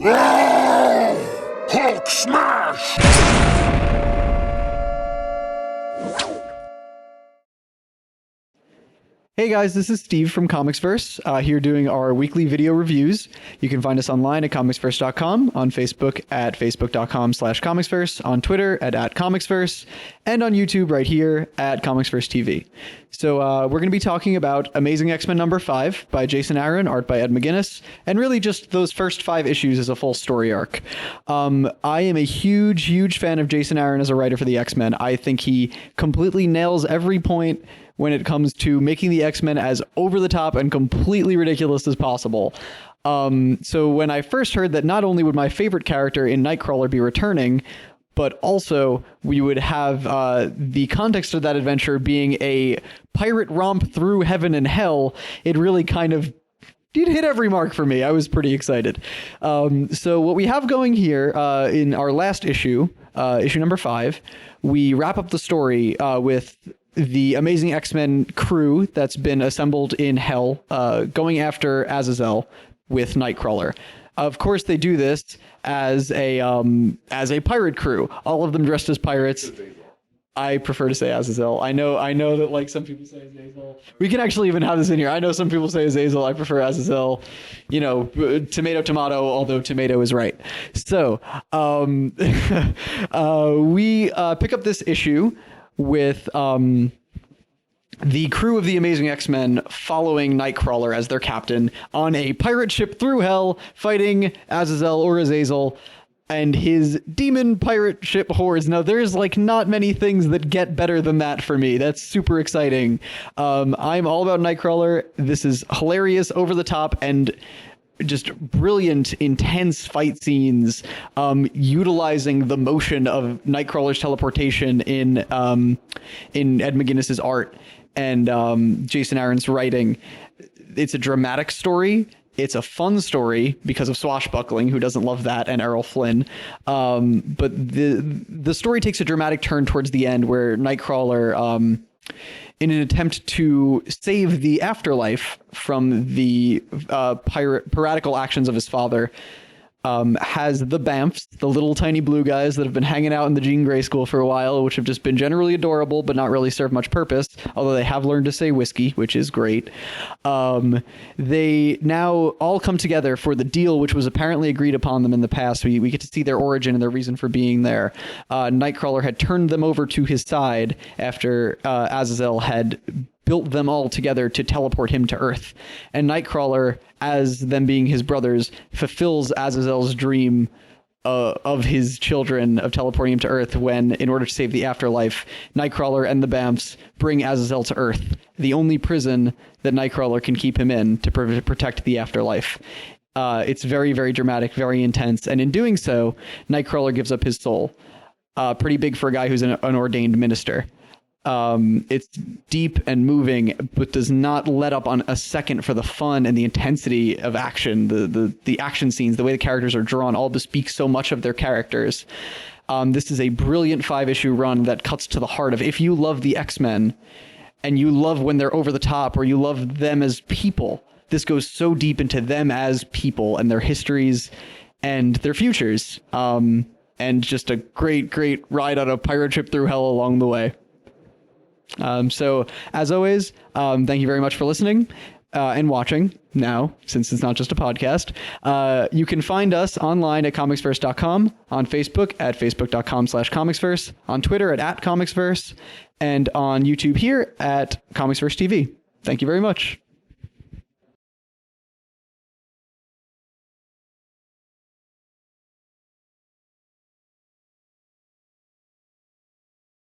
Hulk smash! Hey guys, this is Steve from ComicsVerse, here doing our weekly video reviews. You can find us online at comicsverse.com, on Facebook at facebook.com/comicsverse, on Twitter at @comicsverse, and on YouTube right here at ComicsVerse TV. So we're going to be talking about Amazing X-Men number 5 by Jason Aaron, art by Ed McGuinness, and really just those first 5 issues as a full story arc. I am a huge fan of Jason Aaron as a writer for the X-Men. I think he completely nails every point when it comes to making the X-Men as over the top and completely ridiculous as possible. So when I first heard that not only would my favorite character in Nightcrawler be returning, but also we would have the context of that adventure being a pirate romp through heaven and hell, it really kind of did hit every mark for me. I was pretty excited. So what we have going here in our last issue, issue number 5, we wrap up the story with the Amazing X-Men crew that's been assembled in Hell, going after Azazel with Nightcrawler. Of course, they do this as a pirate crew. All of them dressed as pirates. I prefer to say Azazel. I know that like some people say Azazel. We can actually even have this in here. I know some people say Azazel. I prefer Azazel. You know, tomato, although tomato is right. So we pick up this issue with the crew of the Amazing X-Men following Nightcrawler as their captain on a pirate ship through hell, fighting Azazel or Azazel and his demon pirate ship hordes. Now, there's like not many things that get better than that for me. That's super exciting. I'm all about Nightcrawler. This is hilarious, over the top, and just brilliant, intense fight scenes, utilizing the motion of Nightcrawler's teleportation in Ed McGuinness's art and Jason Aaron's writing. It's a dramatic story. It's a fun story because of swashbuckling. Who doesn't love that? And Errol Flynn. But the story takes a dramatic turn towards the end, where Nightcrawler, in an attempt to save the afterlife from the piratical actions of his father, has the Bamfs, the little tiny blue guys that have been hanging out in the Jean Grey school for a while, which have just been generally adorable but not really served much purpose, although they have learned to say whiskey, which is great. They now all come together for the deal, which was apparently agreed upon them in the past. We get to see their origin and their reason for being there. Nightcrawler had turned them over to his side after Azazel had built them all together to teleport him to Earth. And Nightcrawler, as them being his brothers, fulfills Azazel's dream of his children of teleporting him to Earth when, in order to save the afterlife, Nightcrawler and the Bamfs bring Azazel to Earth, the only prison that Nightcrawler can keep him in to protect the afterlife. It's very, very dramatic, very intense, and in doing so, Nightcrawler gives up his soul. Pretty big for a guy who's an ordained minister. It's deep and moving, but does not let up on a second for the fun and the intensity of action. The action scenes, the way the characters are drawn, all bespeak so much of their characters. This is a brilliant 5-issue run that cuts to the heart of, if you love the X-Men and you love when they're over the top, or you love them as people, this goes so deep into them as people and their histories and their futures. And just a great ride on a pirate ship through hell along the way. So as always, thank you very much for listening and watching now, since it's not just a podcast. You can find us online at comicsverse.com, on Facebook at facebook.com/comicsverse, on Twitter at @comicsverse, and on YouTube here at ComicsVerse TV. Thank you very much.